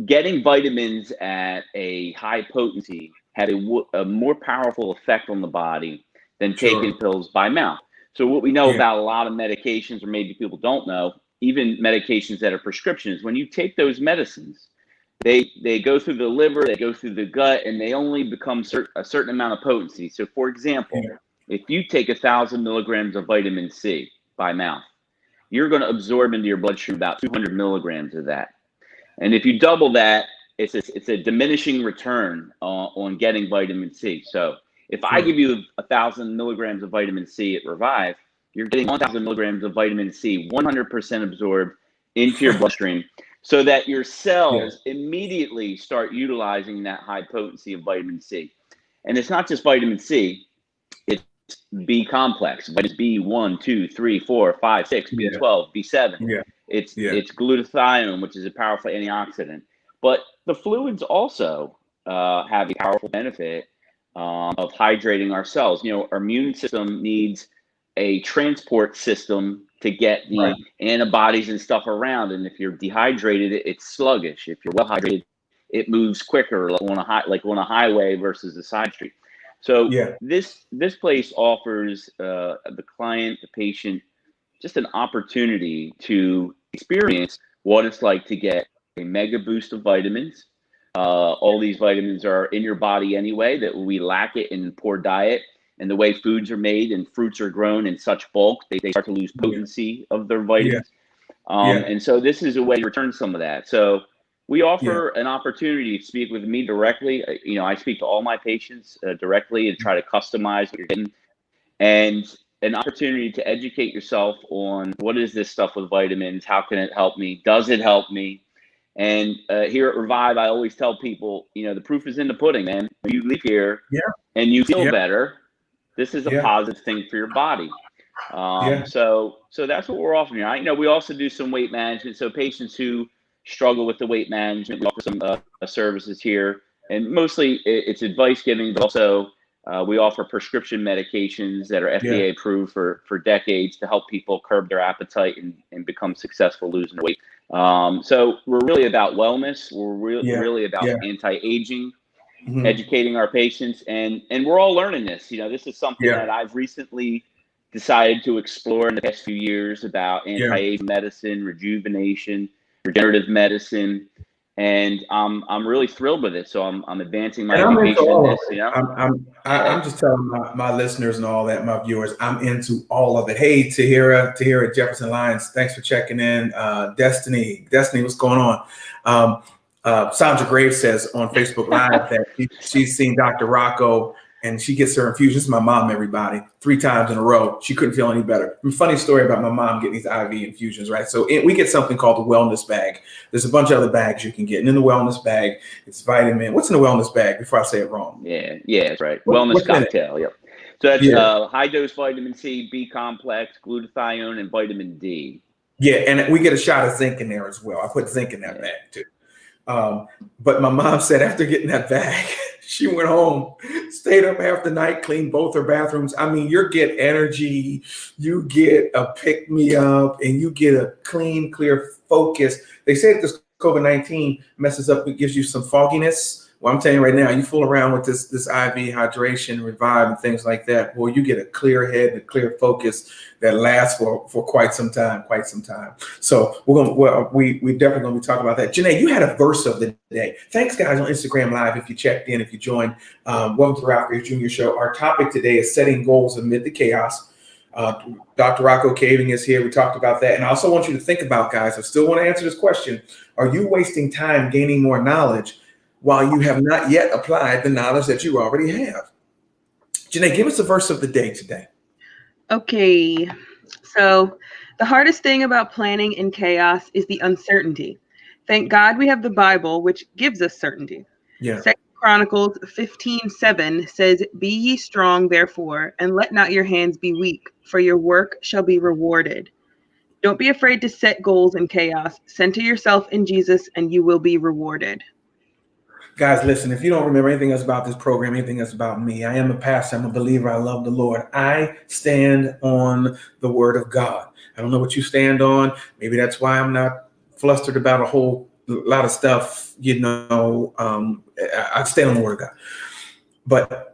Getting vitamins at a high potency had a more powerful effect on the body than taking pills by mouth. So what we know about a lot of medications, or maybe people don't know, even medications that are prescriptions, when you take those medicines, they go through the liver, they go through the gut, and they only become a certain amount of potency. So for example, if you take 1,000 milligrams of vitamin C by mouth, you're going to absorb into your bloodstream about 200 milligrams of that. And if you double that, it's a diminishing return on getting vitamin C. So if I give you 1,000 milligrams of vitamin C at Revive, you're getting 1,000 milligrams of vitamin C, 100% absorbed into your bloodstream, so that your cells immediately start utilizing that high potency of vitamin C. And it's not just vitamin C, it's B complex, vitamins B1, 2, 3, 4, 5, 6, B12, B7. It's glutathione, which is a powerful antioxidant. But the fluids also have a powerful benefit of hydrating our cells. You know, our immune system needs a transport system to get the antibodies and stuff around. And if you're dehydrated, it's sluggish. If you're well hydrated, it moves quicker, like on a highway versus a side street. So this place offers the client, the patient, just an opportunity to experience what it's like to get a mega boost of vitamins. All these vitamins are in your body anyway, that we lack it in poor diet. And the way foods are made and fruits are grown in such bulk, they start to lose potency of their vitamins. And so this is a way to return some of that. So we offer an opportunity to speak with me directly. You know, I speak to all my patients directly and try to customize what you're getting. And an opportunity to educate yourself on what is this stuff with vitamins? How can it help me? Does it help me? And here at Revive, I always tell people, you know, the proof is in the pudding, man. When you leave here and you feel better, this is a positive thing for your body. So that's what we're offering here. You know, we also do some weight management. So patients who struggle with the weight management, we offer some services here. And mostly it's advice giving, but also we offer prescription medications that are FDA approved for decades to help people curb their appetite and become successful losing weight. So we're really about wellness. We're really about anti-aging, educating our patients, and we're all learning this. You know, this is something that I've recently decided to explore in the past few years about anti-aging medicine, rejuvenation, regenerative medicine. And I'm really thrilled with it. So I'm advancing my education in this. You know, I'm just telling my listeners and all that, my viewers, I'm into all of it. Hey, Tahira Jefferson Lyons, thanks for checking in. Destiny, what's going on? Sandra Graves says on Facebook Live that she's seen Dr. Rocco and she gets her infusion. This is my mom, everybody, 3 times in a row. She couldn't feel any better. Funny story about my mom getting these IV infusions, right? So we get something called the wellness bag. There's a bunch of other bags you can get. And in the wellness bag, it's vitamin. What's in the wellness bag before I say it wrong? Yeah, that's right. Wellness cocktail, yep. So that's high dose vitamin C, B complex, glutathione, and vitamin D. Yeah, and we get a shot of zinc in there as well. I put zinc in that bag too. But my mom said after getting that bag, she went home, stayed up half the night, cleaned both her bathrooms. I mean, you get energy, you get a pick me up, and you get a clean, clear focus. They say that this COVID-19 messes up, it gives you some fogginess. Well, I'm telling you right now, you fool around with this IV hydration, Revive, and things like that. Well, you get a clear head and a clear focus that lasts for quite some time. So we definitely gonna be talking about that. Janae, you had a verse of the day. Thanks, guys, on Instagram Live. If you checked in, if you joined, welcome to Ralph Graves Jr. Show. Our topic today is setting goals amid the chaos. Dr. Rocco Caving is here. We talked about that. And I also want you to think about, guys, I still want to answer this question. Are you wasting time gaining more knowledge while you have not yet applied the knowledge that you already have? Janae, give us a verse of the day today. Okay, so the hardest thing about planning in chaos is the uncertainty. Thank God we have the Bible, which gives us certainty. Yeah. 2 Chronicles 15:7 says, "Be ye strong, therefore, and let not your hands be weak, for your work shall be rewarded." Don't be afraid to set goals in chaos. Center yourself in Jesus, and you will be rewarded. Guys, listen, if you don't remember anything else about this program, anything else about me, I am a pastor. I'm a believer. I love the Lord. I stand on the word of God. I don't know what you stand on. Maybe that's why I'm not flustered about a whole lot of stuff. I stand on the word of God. But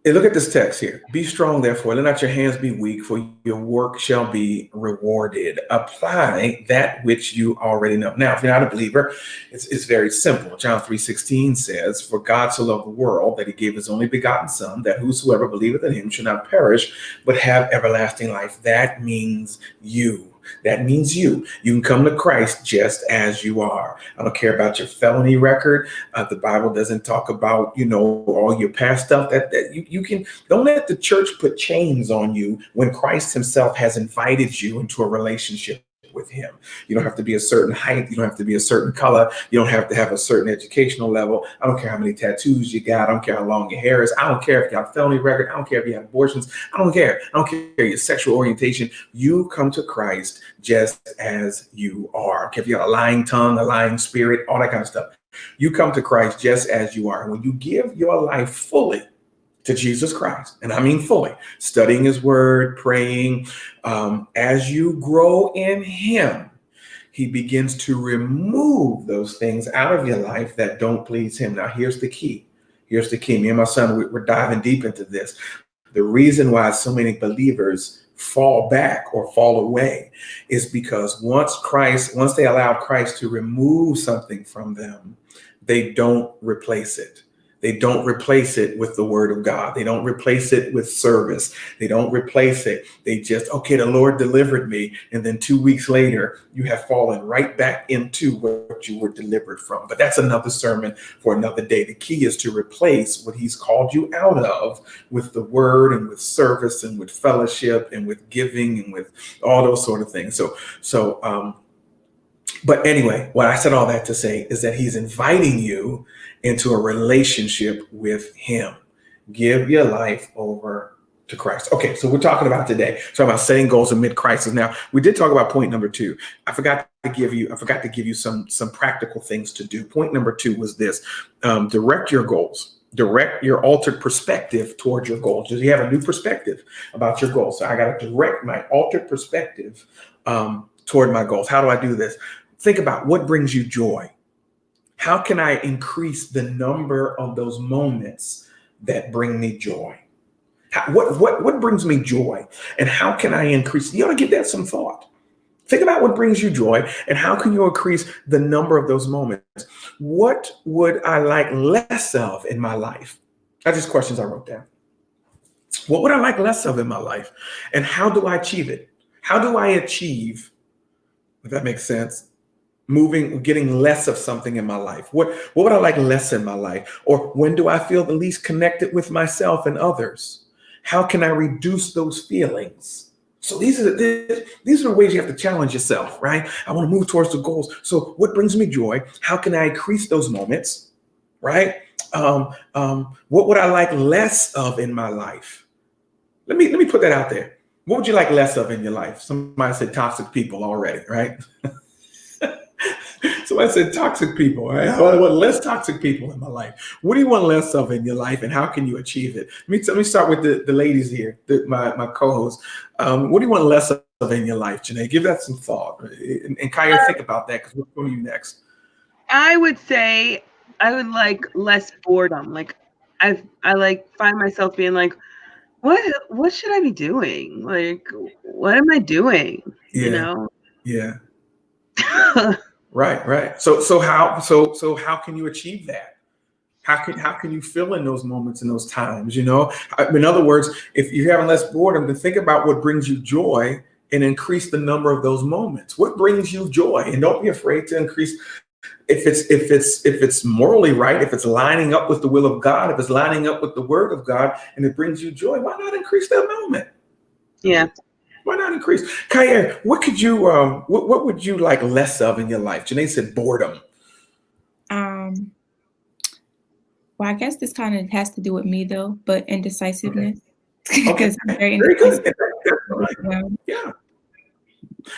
look at this text here. Be strong, therefore. Let not your hands be weak, for your work shall be rewarded. Apply that which you already know. Now, if you're not a believer, it's very simple. John 3:16 says, "For God so loved the world that he gave his only begotten Son, that whosoever believeth in him should not perish, but have everlasting life." That means you. That means you. You can come to Christ just as you are. I don't care about your felony record. The Bible doesn't talk about, all your past stuff. That you can. Don't let the church put chains on you when Christ himself has invited you into a relationship with him. You don't have to be a certain height. You don't have to be a certain color. You don't have to have a certain educational level. I don't care how many tattoos you got. I don't care how long your hair is. I don't care if you got a felony record. I don't care if you have abortions. I don't care. I don't care your sexual orientation. You come to Christ just as you are. I don't care if you got a lying tongue, a lying spirit, all that kind of stuff. You come to Christ just as you are. And when you give your life fully to Jesus Christ, and I mean fully, studying his word, praying, as you grow in him, he begins to remove those things out of your life that don't please him. Now, here's the key. Me and my son, we're diving deep into this. The reason why so many believers fall back or fall away is because once they allow Christ to remove something from them, they don't replace it. They don't replace it with the word of God. They don't replace it with service. They don't replace it. They just, okay, the Lord delivered me. And then 2 weeks later, you have fallen right back into what you were delivered from. But that's another sermon for another day. The key is to replace what he's called you out of with the word and with service and with fellowship and with giving and with all those sort of things. But anyway, what I said all that to say is that he's inviting you into a relationship with him. Give your life over to Christ. Okay, so we're talking about today. Talking about setting goals amid crisis. Now, we did talk about point number 2. I forgot to give you some practical things to do. Point number 2 was this: direct your goals. Direct your altered perspective towards your goals. Do you have a new perspective about your goals? So I got to direct my altered perspective toward my goals. How do I do this? Think about what brings you joy. How can I increase the number of those moments that bring me joy? What brings me joy? And how can I increase? You ought to give that some thought. Think about what brings you joy and how can you increase the number of those moments? What would I like less of in my life? That's just questions I wrote down. What would I like less of in my life? And how do I achieve it? How do I achieve, if that makes sense, getting less of something in my life? What would I like less in my life? Or when do I feel the least connected with myself and others? How can I reduce those feelings? So these are the ways you have to challenge yourself, right? I want to move towards the goals. So what brings me joy? How can I increase those moments, right? What would I like less of in my life? Let me put that out there. What would you like less of in your life? Somebody said toxic people already, right? Somebody said toxic people, right? I want less toxic people in my life. What do you want less of in your life, and how can you achieve it? Let me start with the ladies here, my co-hosts. What do you want less of in your life, Janae? Give that some thought. And Kaya, think about that, because we're going to you next. I would say I would like less boredom. Like I like find myself being like, what should I be doing? Like, what am I doing? Yeah. You know? Yeah. Right. So how can you achieve that? How can you fill in those moments and those times? You know, in other words, if you're having less boredom, then think about what brings you joy and increase the number of those moments. What brings you joy? And don't be afraid to increase. If it's morally right, if it's lining up with the will of God, if it's lining up with the word of God, and it brings you joy, why not increase that moment? Yeah. Why not increase? Kaya, what could you what would you like less of in your life? Janae said boredom. Well, I guess this kind of has to do with me though, but indecisiveness. Okay. I'm very indecisive. Very good. Right. Yeah.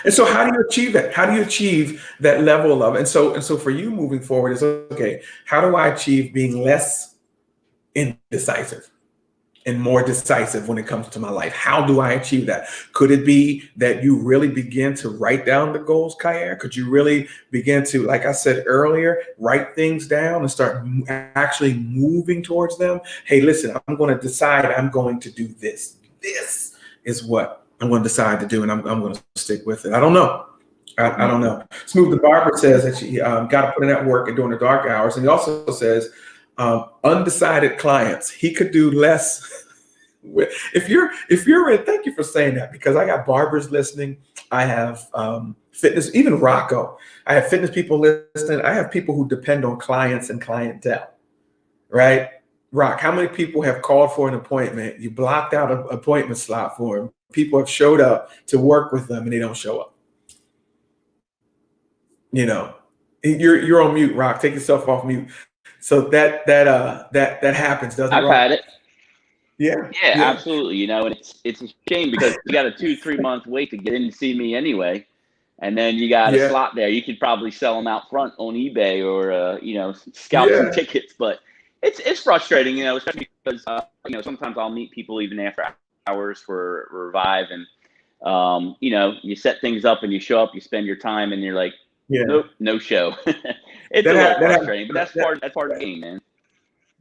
And so how do you achieve that? How do you achieve that level of, and so for you moving forward is, okay, how do I achieve being less indecisive and more decisive when it comes to my life? How do I achieve that? Could it be that you really begin to write down the goals, Kaya? Could you really begin to, like I said earlier, write things down and start actually moving towards them? Hey, listen, I'm going to decide I'm going to do this. This is what I'm going to decide to do, and I'm going to stick with it. I don't know. I don't know. Smooth the Barber says that she got to put in that work and during the dark hours. And he also says, undecided clients, he could do less. If you're in, thank you for saying that, because I got barbers listening. I have fitness, even Rocco. I have fitness people listening. I have people who depend on clients and clientele, right? Rock, how many people have called for an appointment? You blocked out an appointment slot for them. People have showed up to work with them and they don't show up. You know, you're on mute, Rock. Take yourself off mute. So that happens, doesn't it? I've had it. Yeah, absolutely. You know, and it's a shame because you got a 2-3 month wait to get in to see me anyway, and then you got a slot there. You could probably sell them out front on eBay or scalp some tickets. But it's frustrating, you know, especially because sometimes I'll meet people even after hours for Revive, and you set things up and you show up, you spend your time, and you're like, nope, no show. It's a little frustrating, but that's part of the game, man.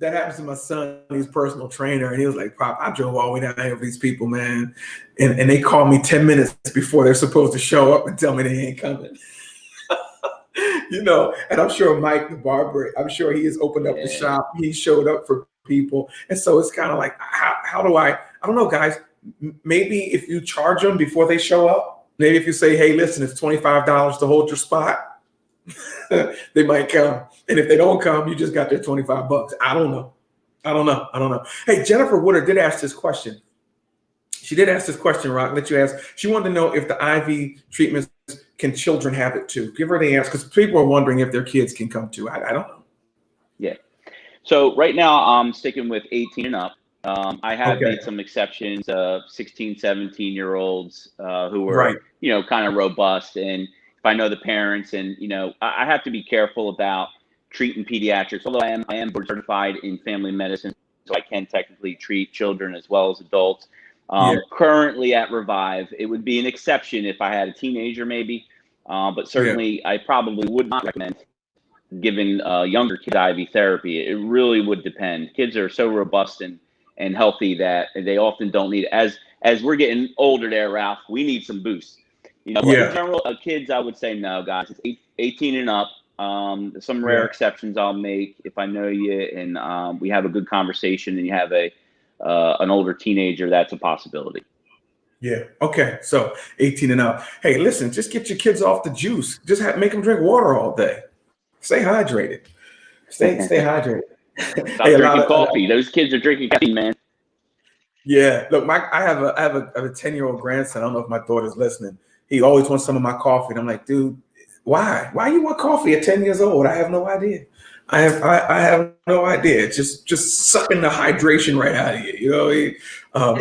That happens to my son. He's a personal trainer, and he was like, "Pop, I drove all the way down here with these people, man, and they call me 10 minutes before they're supposed to show up and tell me they ain't coming." And I'm sure Mike, the barber, I'm sure he has opened up the shop. He showed up for people, and so it's kind of like, how do I don't know, guys. Maybe if you charge them before they show up, maybe if you say, "Hey, listen, it's $25 to hold your spot," they might come. And if they don't come, you just got their $25. I don't know. Hey, Jennifer Woodard did ask this question. She did ask this question, Rock, let you ask. She wanted to know if the IV treatments, can children have it too? Give her the answer, because people are wondering if their kids can come too. I don't know. Yeah. So right now I'm sticking with 18 and up. I have made some exceptions of 16, 17-year-olds who were, kind of robust. And if I know the parents, and, I have to be careful about treating pediatrics, although I am board certified in family medicine, so I can technically treat children as well as adults. Currently at Revive, it would be an exception if I had a teenager maybe, but certainly I probably would not recommend giving younger kids IV therapy. It really would depend. Kids are so robust and healthy that they often don't need it. As we're getting older there, Ralph, we need some boosts. In general, kids, I would say no, guys. It's 18 and up. Some rare exceptions I'll make if I know you and we have a good conversation and you have an older teenager. That's a possibility. Yeah. Okay. So 18 and up. Hey, listen, just get your kids off the juice. Just make them drink water all day. Stay hydrated. Stay hydrated. Stop drinking coffee. Those kids are drinking caffeine, man. Yeah. Look, I have a 10-year-old grandson. I don't know if my daughter's listening. He always wants some of my coffee. And I'm like, dude, why? Why you want coffee at 10 years old? I have no idea. I have no idea. It's just sucking the hydration right out of you. You know, he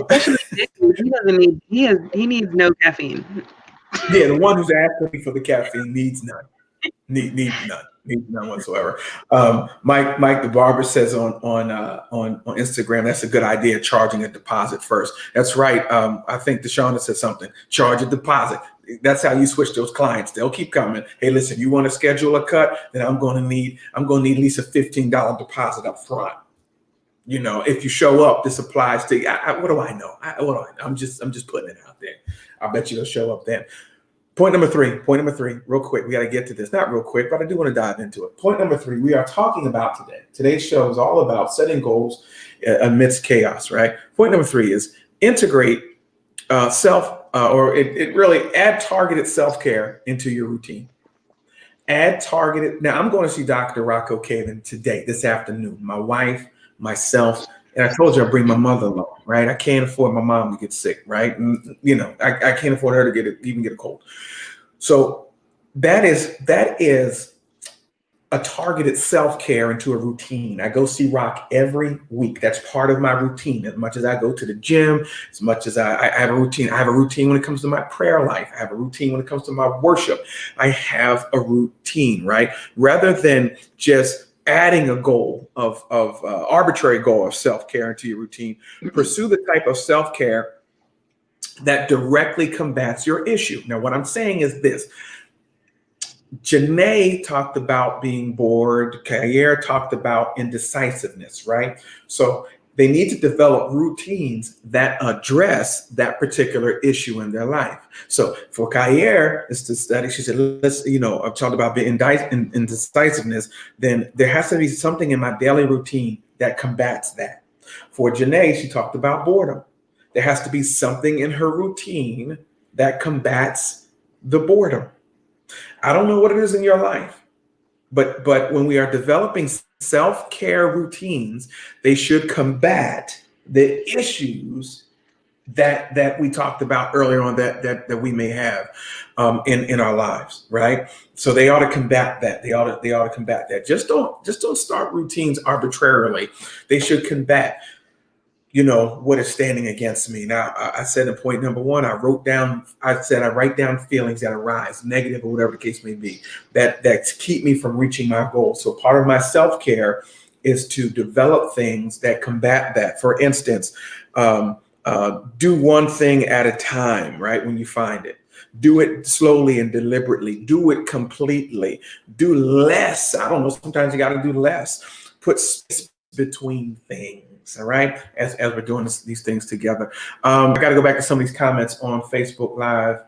doesn't need. He needs no caffeine. Yeah, the one who's asking me for the caffeine needs none. Needs none whatsoever. Mike the barber says on Instagram, that's a good idea, charging a deposit first. That's right. I think Deshauna said something. Charge a deposit. That's how you switch those clients. They'll keep coming. Hey, listen, you want to schedule a cut? Then I'm going to need at least a $15 deposit up front. You know, if you show up, this applies to. What do I know? I'm just putting it out there. I bet you they'll show up then. Point number three, real quick. We got to get to this. Not real quick, but I do want to dive into it. Point number 3, we are talking about today. Today's show is all about setting goals amidst chaos, right? Point number 3 is integrate it really add targeted self-care into your routine. Add targeted. Now, I'm going to see Dr. Rocco Caven today, this afternoon. My wife, myself, and I told you I bring my mother along, right? I can't afford my mom to get sick, right? And, you know, I can't afford her to even get a cold. So that is a targeted self-care into a routine. I go see Rock every week. That's part of my routine. As much as I go to the gym, as much as I have a routine. I have a routine when it comes to my prayer life. I have a routine when it comes to my worship. I have a routine, right? Rather than just adding a goal of arbitrary goal of self-care into your routine, pursue the type of self-care that directly combats your issue. Now, what I'm saying is this. Janae talked about being bored. Kayer talked about indecisiveness, right? So they need to develop routines that address that particular issue in their life. So for Kayer, it's to study. She said, I've talked about being indecisiveness. Then there has to be something in my daily routine that combats that. For Janae, she talked about boredom. There has to be something in her routine that combats the boredom. I don't know what it is in your life, but when we are developing self-care routines, they should combat the issues that we talked about earlier on that we may have in our lives, right? So they ought to combat that. They ought to combat that. Just don't start routines arbitrarily. They should combat what is standing against me. Now, I said in point number 1, I write down feelings that arise, negative or whatever the case may be, that keep me from reaching my goals. So part of my self-care is to develop things that combat that. For instance, do one thing at a time, right? When you find it. Do it slowly and deliberately. Do it completely. Do less. I don't know. Sometimes you got to do less. Put space between things. All right, as we're doing these things together. I got to go back to some of these comments on Facebook Live.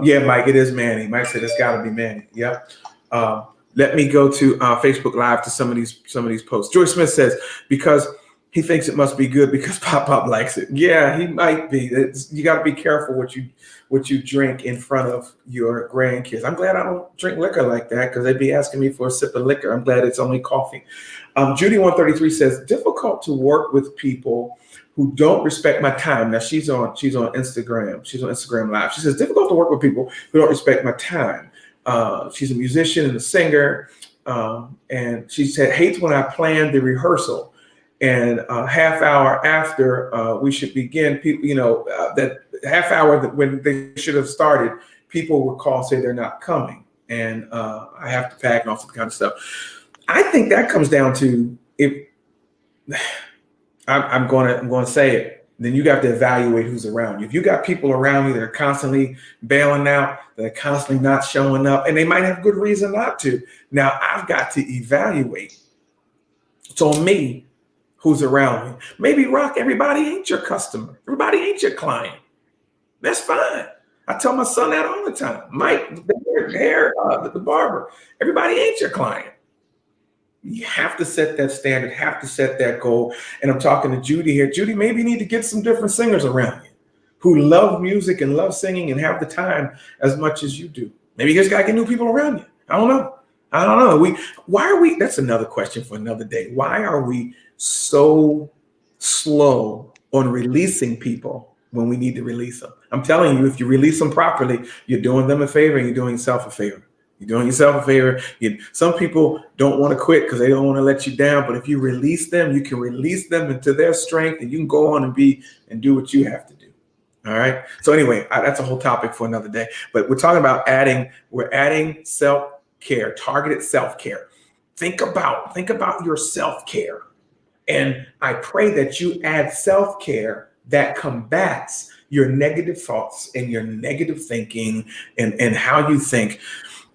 Yeah, Mike, it is Manny. Mike said it's got to be Manny. Yep. Let me go to Facebook Live to some of these posts. Joyce Smith says because he thinks it must be good because Pop likes it. Yeah, he might be. You got to be careful what you drink in front of your grandkids. I'm glad I don't drink liquor like that because they'd be asking me for a sip of liquor. I'm glad it's only coffee. Judy 133 says difficult to work with people who don't respect my time. Now she's on Instagram. She's on Instagram Live. She says difficult to work with people who don't respect my time. She's a musician and a singer, and she said hates when I plan the rehearsal. And a half hour after we should begin, people, that half hour when they should have started, people would call, say they're not coming. And I have to pack and all that kind of stuff. I think that comes down to if I'm going to say it, then you got to evaluate who's around you. If you got people around you that are constantly bailing out, that are constantly not showing up, and they might have good reason not to. Now I've got to evaluate. It's on me. Who's around me? Maybe Rock, everybody ain't your customer. Everybody ain't your client. That's fine. I tell my son that all the time. Mike, the barber, everybody ain't your client. You have to set that standard, have to set that goal. And I'm talking to Judy here. Judy, maybe you need to get some different singers around you who love music and love singing and have the time as much as you do. Maybe you just gotta get new people around you. I don't know. Why are we, that's another question for another day. Why are we so slow on releasing people when we need to release them? I'm telling you, if you release them properly, you're doing them a favor and you're doing yourself a favor. You're doing yourself a favor. Some people don't want to quit because they don't want to let you down. But if you release them, you can release them into their strength and you can go on and do what you have to do. All right. So anyway, that's a whole topic for another day. But we're talking about we're adding self-care, targeted self-care. Think about your self-care. And I pray that you add self-care that combats your negative thoughts and your negative thinking and how you think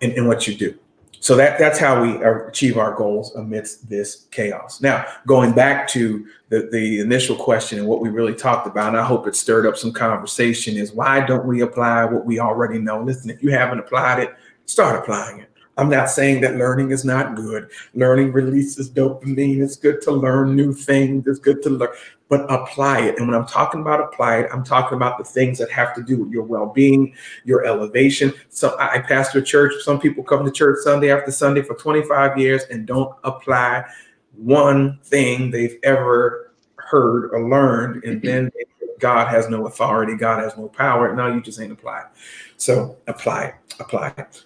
and what you do. So that's how we achieve our goals amidst this chaos. Now, going back to the initial question and what we really talked about, and I hope it stirred up some conversation, is why don't we apply what we already know? Listen, if you haven't applied it, start applying it. I'm not saying that learning is not good. Learning releases dopamine. It's good to learn new things. It's good to learn, but apply it. And when I'm talking about apply it, I'm talking about the things that have to do with your well-being, your elevation. So I pastor a church. Some people come to church Sunday after Sunday for 25 years and don't apply one thing they've ever heard or learned. And then God has no authority. God has no power. No, you just ain't applied. So apply it.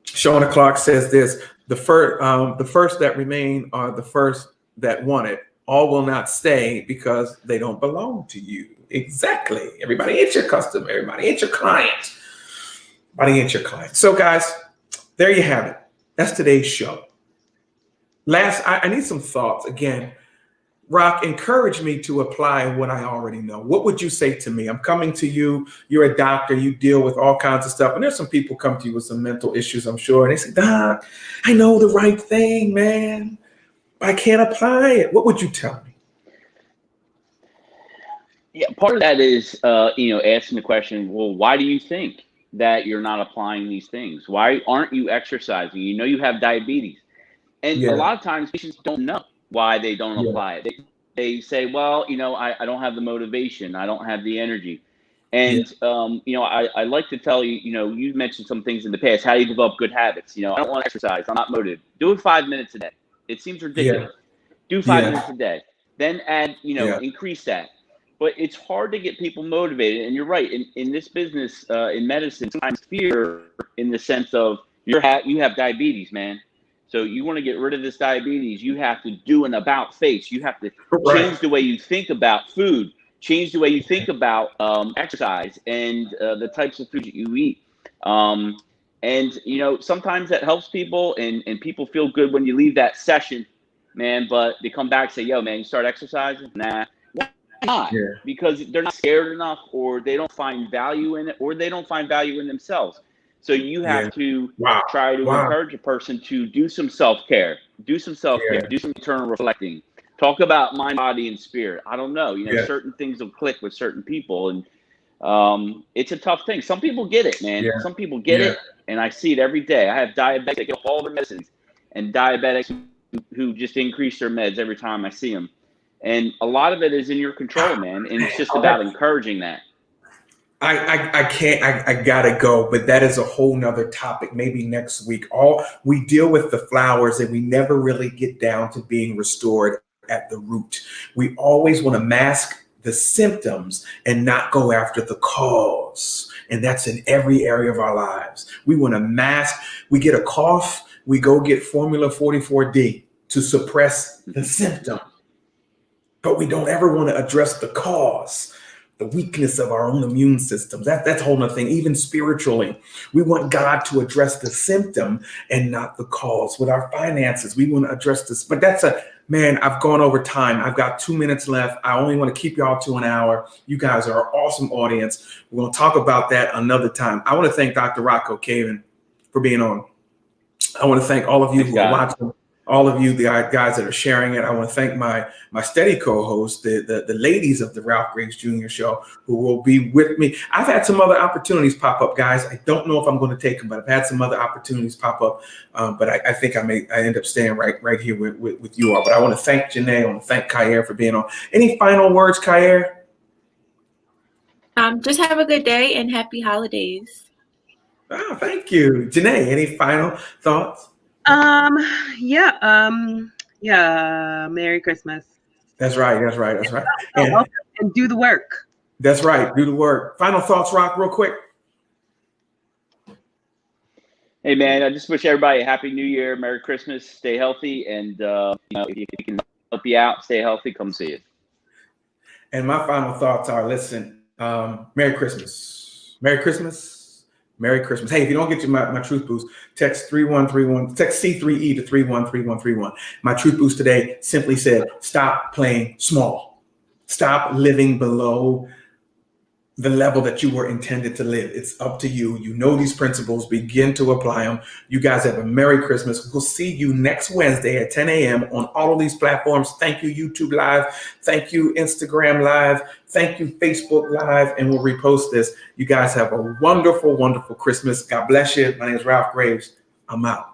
Shona Clark says this: the first that remain are the first that want it. All will not stay because they don't belong to you. Exactly. Everybody ain't your customer. Everybody ain't your client. Everybody ain't your client. So guys, there you have it. That's today's show. I need some thoughts. Again, Rock, encourage me to apply what I already know. What would you say to me? I'm coming to you. You're a doctor. You deal with all kinds of stuff. And there's some people come to you with some mental issues, I'm sure. And they say, Doc, I know the right thing, man. I can't apply it. What would you tell me? Yeah, part of that is, asking the question, well, why do you think that you're not applying these things? Why aren't you exercising? You know you have diabetes. And a lot of times patients don't know why they don't apply it. They say, well, I don't have the motivation. I don't have the energy. And, I like to tell you, you mentioned some things in the past, how you develop good habits. I don't want to exercise. I'm not motivated. Do it 5 minutes a day. It seems ridiculous. Do 5 minutes a day. Then add, increase that. But it's hard to get people motivated. And you're right. In this business, in medicine, sometimes fear in the sense of you have diabetes, man. So you want to get rid of this diabetes, you have to do an about face. You have to change the way you think about food, change the way you think about exercise and the types of food that you eat. And, sometimes that helps people and people feel good when you leave that session, man, but they come back and say, yo, man, you start exercising? Nah, why not? Yeah. Because they're not scared enough, or they don't find value in it, or they don't find value in themselves. So you have to try to encourage a person to do some self-care, do some internal reflecting, talk about mind, body, and spirit. I don't know, certain things will click with certain people. And it's a tough thing. Some people get it, man. Yeah. Some people get it. And I see it every day. I have diabetics that get all their medicines, and diabetics who just increase their meds every time I see them. And a lot of it is in your control, man. And it's just about encouraging that. I can't, I gotta go, but that is a whole nother topic, maybe next week. We deal with the flowers and we never really get down to being restored at the root. We always want to mask the symptoms and not go after the cause. And that's in every area of our lives. We want to mask, we get a cough, we go get Formula 44D to suppress the symptom, but we don't ever want to address the cause. The weakness of our own immune systems. That's a whole nother thing. Even spiritually, we want God to address the symptom and not the cause. With our finances, we want to address this. But I've gone over time. I've got 2 minutes left. I only want to keep y'all to an hour. You guys are an awesome audience. We're going to talk about that another time. I want to thank Dr. Rocco Caven for being on. I want to thank all of you who are watching. All of you, the guys that are sharing it. I want to thank my steady co-host, the ladies of the Ralph Graves Jr. Show, who will be with me. I've had some other opportunities pop up, guys. I don't know if I'm going to take them, but I've had some other opportunities pop up. But I think I end up staying right here with you all. But I want to thank Janae. I want to thank Kyer for being on. Any final words, Kyer? Just have a good day and happy holidays. Oh, thank you. Janae, any final thoughts? Yeah. Merry Christmas. That's right. And do the work. That's right. Do the work. Final thoughts, Rock, real quick. Hey man, I just wish everybody a happy New Year, Merry Christmas, stay healthy, and if you can help you out, stay healthy, come see us. And my final thoughts are: listen, Merry Christmas, Merry Christmas, Merry Christmas. Hey, if you don't get my Truth Boost, text 3131, text C3E to 313131. My Truth Boost today simply said, stop playing small, stop living below the level that you were intended to live. It's up to you. You know these principles, begin to apply them. You guys have a Merry Christmas. We'll see you next Wednesday at 10 a.m. on all of these platforms. Thank you, YouTube Live. Thank you, Instagram Live. Thank you, Facebook Live. And we'll repost this. You guys have a wonderful, wonderful Christmas. God bless you. My name is Ralph Graves. I'm out.